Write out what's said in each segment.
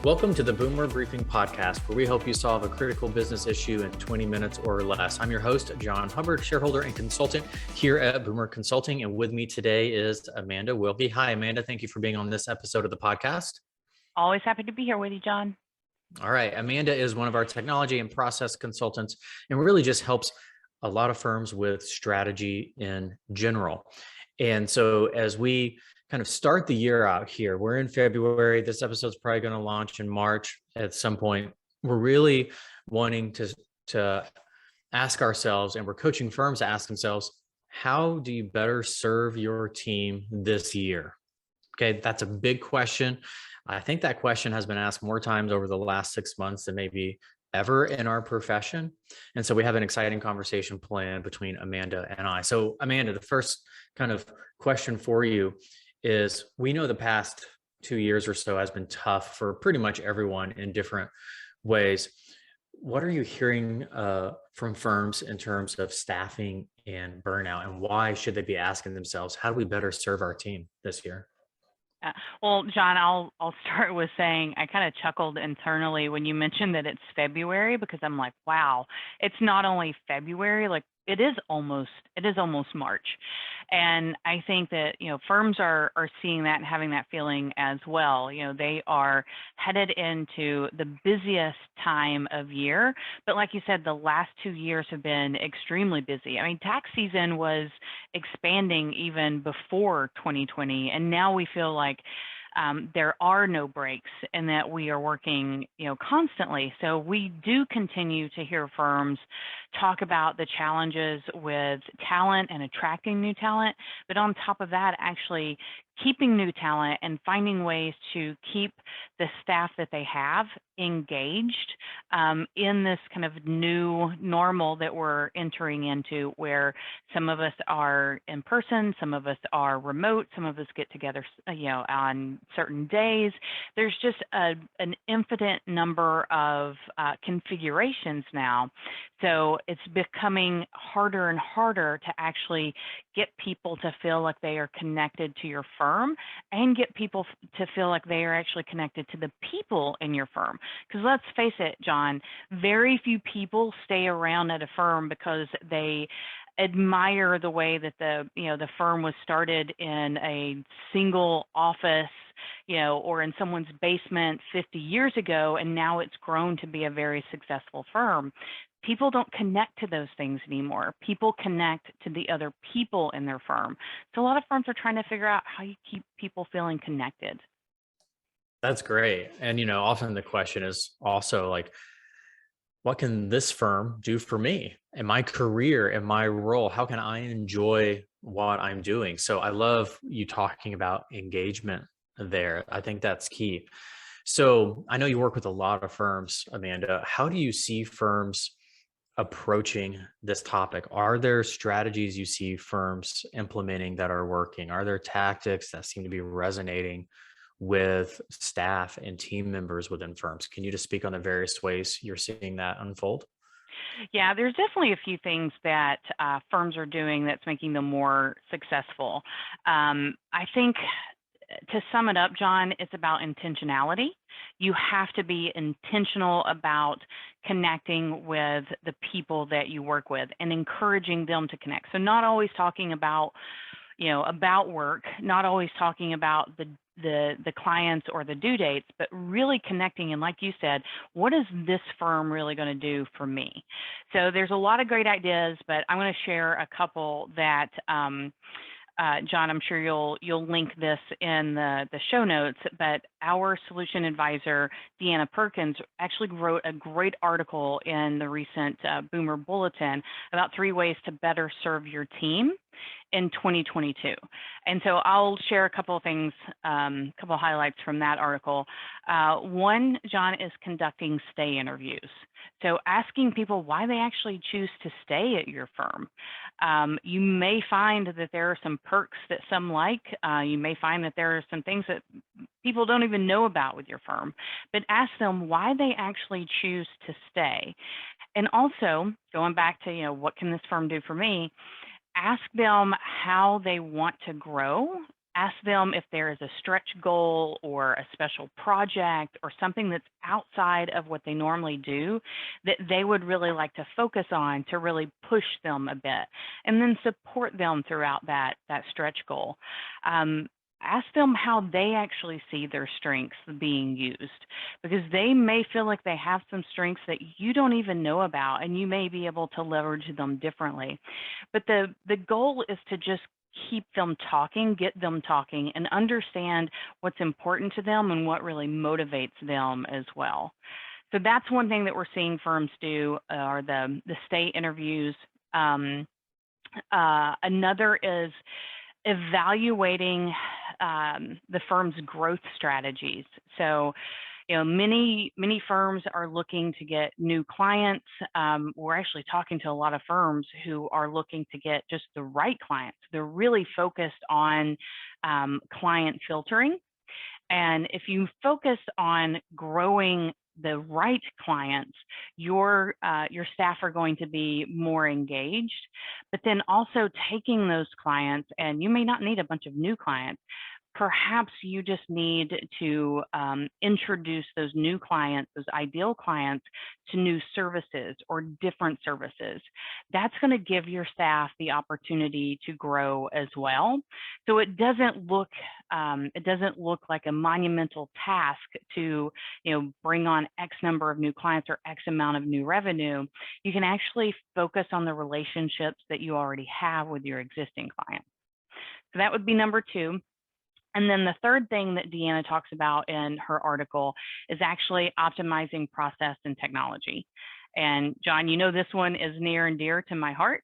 Welcome to the Boomer Briefing Podcast, where we help you solve a critical business issue in 20 minutes or less. I'm your host, Jon Hubbard, shareholder and consultant here at Boomer Consulting. And with me today is Amanda Wilkie. Hi, Amanda. Thank you for being on this episode of the podcast. Always happy to be here with you, Jon. All right. Amanda is one of our technology and process consultants and really just helps a lot of firms with strategy in general. And so as we kind of start the year out here, we're in February. This episode's probably going to launch in March at some point. We're really wanting to ask ourselves, and we're coaching firms to ask themselves, how do you better serve your team this year? Okay, that's a big question. I think that question has been asked more times over the last 6 months than maybe ever in our profession. And so we have an exciting conversation planned between Amanda and I. So Amanda, the first kind of question for you is, we know the past 2 years or so has been tough for pretty much everyone in different ways. What are you hearing from firms in terms of staffing and burnout, and why should they be asking themselves, how do we better serve our team this year? Well, Jon, I'll start with saying I kind of chuckled internally when you mentioned that it's February, because I'm like, wow, it's not only February, like it is almost March. And I think that, firms are seeing that and having that feeling as well. They are headed into the busiest time of year. But like you said, the last 2 years have been extremely busy. I mean, tax season was expanding even before 2020. And now we feel like there are no breaks and that we are working, constantly. So we do continue to hear firms talk about the challenges with talent and attracting new talent, but on top of that, actually keeping new talent and finding ways to keep the staff that they have engaged in this kind of new normal that we're entering into, where some of us are in person, some of us are remote, some of us get together, on certain days. There's just an infinite number of configurations now. So it's becoming harder and harder to actually get people to feel like they are connected to your firm, and get people to feel like they are actually connected to the people in your firm. Because let's face it, Jon, very few people stay around at a firm because they admire the way that the firm was started in a single office, or in someone's basement 50 years ago, and now it's grown to be a very successful firm. People don't connect to those things anymore. People connect to the other people in their firm. So a lot of firms are trying to figure out how you keep people feeling connected. That's great. And, often the question is also like, what can this firm do for me in my career, in my role? How can I enjoy what I'm doing? So I love you talking about engagement there. I think that's key. So I know you work with a lot of firms, Amanda. How do you see firms approaching this topic? Are there strategies you see firms implementing that are working? Are there tactics that seem to be resonating with staff and team members within firms? Can you just speak on the various ways you're seeing that unfold? Yeah, there's definitely a few things that firms are doing that's making them more successful. I think, to sum it up, Jon, it's about intentionality. You have to be intentional about connecting with the people that you work with and encouraging them to connect. So not always talking about, about work, not always talking about the clients or the due dates, but really connecting. And like you said, what is this firm really going to do for me? So there's a lot of great ideas, but I'm going to share a couple that Jon, I'm sure you'll link this in the show notes, but our solution advisor, Deanna Perkins, actually wrote a great article in the recent Boomer Bulletin about 3 ways to better serve your team in 2022. And so I'll share a couple of things, couple of highlights from that article. One, Jon, is conducting stay interviews. So asking people why they actually choose to stay at your firm. You may find that there are some perks that some like. You may find that there are some things that people don't even know about with your firm, but ask them why they actually choose to stay. And also, going back to, what can this firm do for me? Ask them how they want to grow Ask them if there is a stretch goal or a special project or something that's outside of what they normally do that they would really like to focus on to really push them a bit, and then support them throughout that stretch goal. Ask them how they actually see their strengths being used, because they may feel like they have some strengths that you don't even know about, and you may be able to leverage them differently. But the goal is to just keep them talking, get them talking, and understand what's important to them and what really motivates them as well. So that's one thing that we're seeing firms do, are the stay interviews. Another is evaluating the firm's growth strategies. So, many firms are looking to get new clients. We're actually talking to a lot of firms who are looking to get just the right clients. They're really focused on client filtering. And if you focus on growing the right clients, your staff are going to be more engaged. But then also taking those clients, and you may not need a bunch of new clients. Perhaps you just need to introduce those new clients, those ideal clients, to new services or different services. That's going to give your staff the opportunity to grow as well. So it doesn't look like a monumental task to bring on X number of new clients or X amount of new revenue. You can actually focus on the relationships that you already have with your existing clients. So that would be number 2. And then the third thing that Deanna talks about in her article is actually optimizing process and technology. And Jon, this one is near and dear to my heart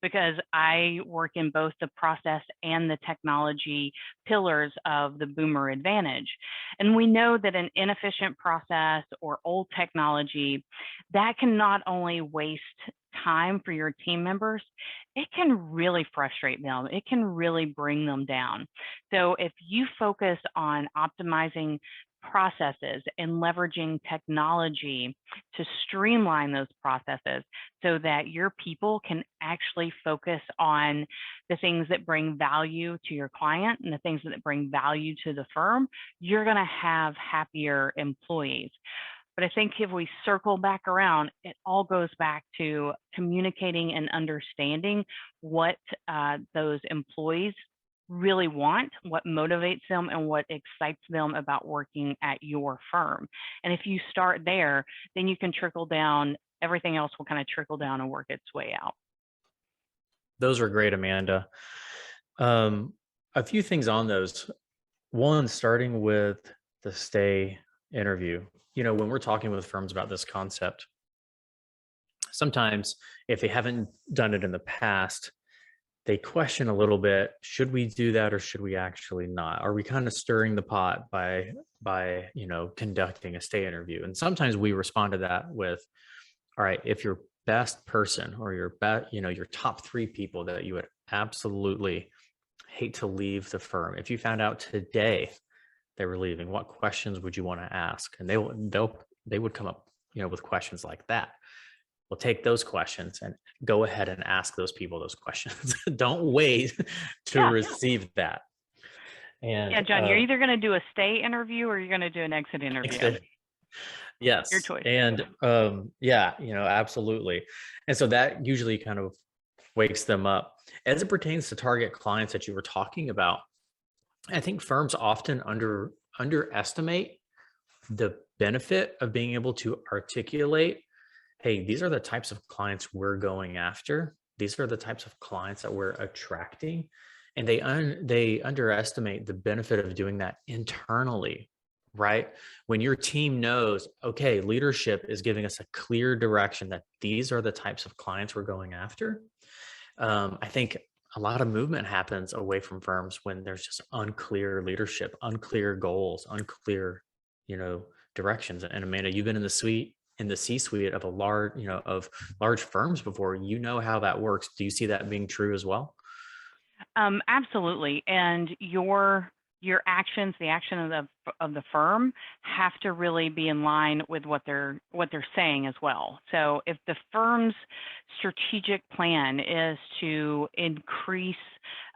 because I work in both the process and the technology pillars of the boomer advantage. And we know that an inefficient process or old technology, that can not only waste time for your team members, it can really frustrate them. It can really bring them down. So if you focus on optimizing processes and leveraging technology to streamline those processes so that your people can actually focus on the things that bring value to your client and the things that bring value to the firm, you're going to have happier employees. But I think if we circle back around, it all goes back to communicating and understanding what those employees really want, what motivates them, and what excites them about working at your firm. And if you start there, then you can trickle down. Everything else will kind of trickle down and work its way out. Those are great, Amanda. A few things on those. One, starting with the stay interview. When we're talking with firms about this concept, sometimes if they haven't done it in the past, they question a little bit, should we do that or should we actually not? Are we kind of stirring the pot by conducting a stay interview? And sometimes we respond to that with, all right, if your best person or your top 3 people that you would absolutely hate to leave the firm, if you found out today they were leaving, what questions would you want to ask? And they would come up, with questions like that. We'll take those questions and go ahead and ask those people those questions. Don't wait to receive that. And yeah, Jon, you're either going to do a stay interview or you're going to do an exit interview. Yes. Your choice. And absolutely. And so that usually kind of wakes them up. As it pertains to target clients that you were talking about, I think firms often underestimate the benefit of being able to articulate, hey, these are the types of clients we're going after. These are the types of clients that we're attracting. And they underestimate the benefit of doing that internally, right? When your team knows, okay, leadership is giving us a clear direction that these are the types of clients we're going after. I think a lot of movement happens away from firms when there's just unclear leadership, unclear goals, unclear, directions. And Amanda, you've been in the C-suite of large firms before. You know how that works. Do you see that being true as well? Absolutely. And your actions, the action of the firm, have to really be in line with what they're saying as well. So if the firm's strategic plan is to increase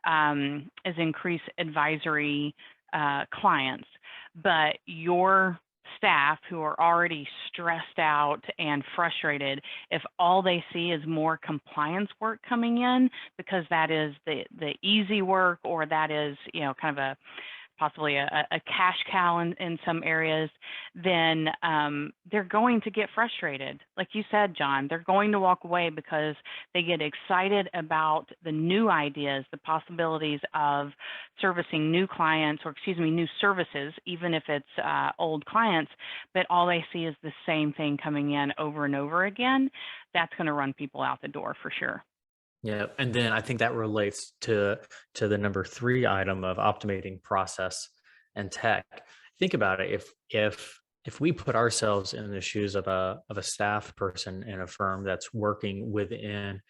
is increase advisory clients, but your staff who are already stressed out and frustrated, if all they see is more compliance work coming in, because that is the easy work, or that is, kind of possibly a cash cow in some areas, then they're going to get frustrated. Like you said, Jon, they're going to walk away because they get excited about the new ideas, the possibilities of servicing new clients, or new services, even if it's old clients, but all they see is the same thing coming in over and over again. That's going to run people out the door for sure. Yeah, and then I think that relates to the number 3 item of optimating process and tech. Think about it. If we put ourselves in the shoes of a staff person in a firm that's working within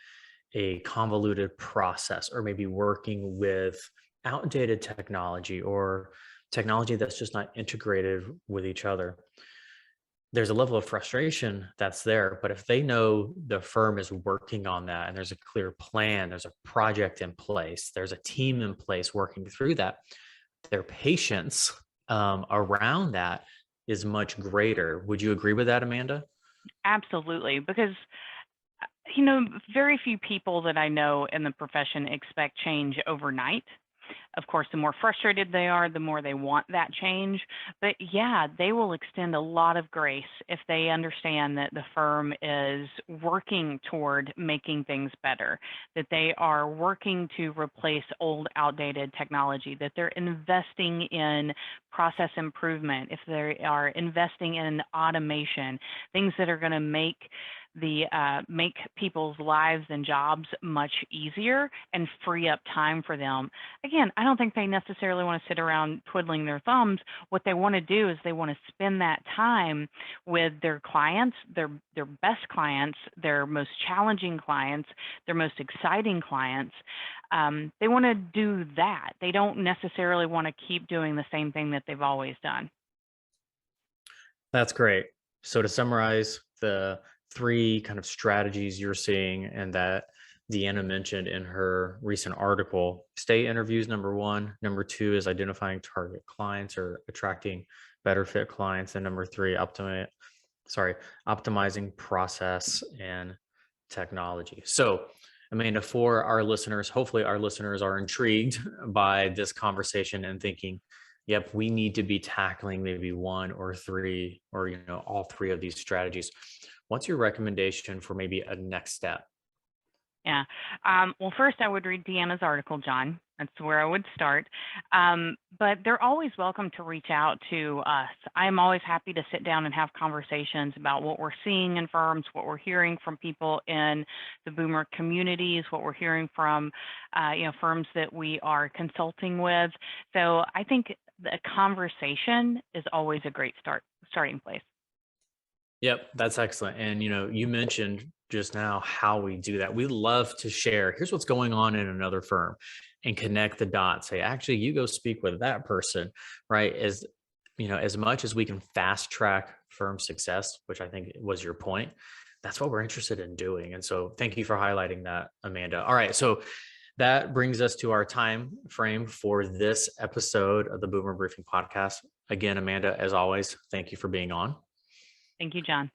a convoluted process, or maybe working with outdated technology, or technology that's just not integrated with each other, there's a level of frustration that's there. But if they know the firm is working on that, and there's a clear plan, there's a project in place, there's a team in place working through that, their patience around that is much greater. Would you agree with that, Amanda? Absolutely, because very few people that I know in the profession expect change overnight. Of course, the more frustrated they are, the more they want that change. But yeah, they will extend a lot of grace if they understand that the firm is working toward making things better, that they are working to replace old, outdated technology, that they're investing in process improvement, if they are investing in automation, things that are going to make people's lives and jobs much easier and free up time for them. Again, I don't think they necessarily want to sit around twiddling their thumbs. What they want to do is they want to spend that time with their clients, their best clients, their most challenging clients, their most exciting clients. They want to do that. They don't necessarily want to keep doing the same thing that they've always done. That's great. So to summarize, the 3 kind of strategies you're seeing, and that Deanna mentioned in her recent article: stay interviews, number 1. Number 2 is identifying target clients or attracting better fit clients. And number 3, optimizing process and technology. So, Amanda, for our listeners, hopefully our listeners are intrigued by this conversation and thinking, yep, we need to be tackling maybe 1 or 3, or all 3 of these strategies. What's your recommendation for maybe a next step? Yeah. Well, first I would read Deanna's article, Jon. That's where I would start. But they're always welcome to reach out to us. I'm always happy to sit down and have conversations about what we're seeing in firms, what we're hearing from people in the boomer communities, what we're hearing from firms that we are consulting with. So I think the conversation is always a great starting place. Yep, that's excellent. And you mentioned just now how we do that. We love to share, here's what's going on in another firm, and connect the dots. Say, actually, you go speak with that person, right? As much as we can fast track firm success, which I think was your point, that's what we're interested in doing. And so thank you for highlighting that, Amanda. All right, so that brings us to our time frame for this episode of the Boomer Briefing Podcast. Again, Amanda, as always, thank you for being on. Thank you, Jon.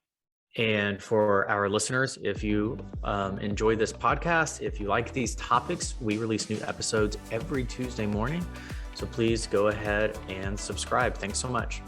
And for our listeners, if you enjoy this podcast, if you like these topics, we release new episodes every Tuesday morning. So please go ahead and subscribe. Thanks so much.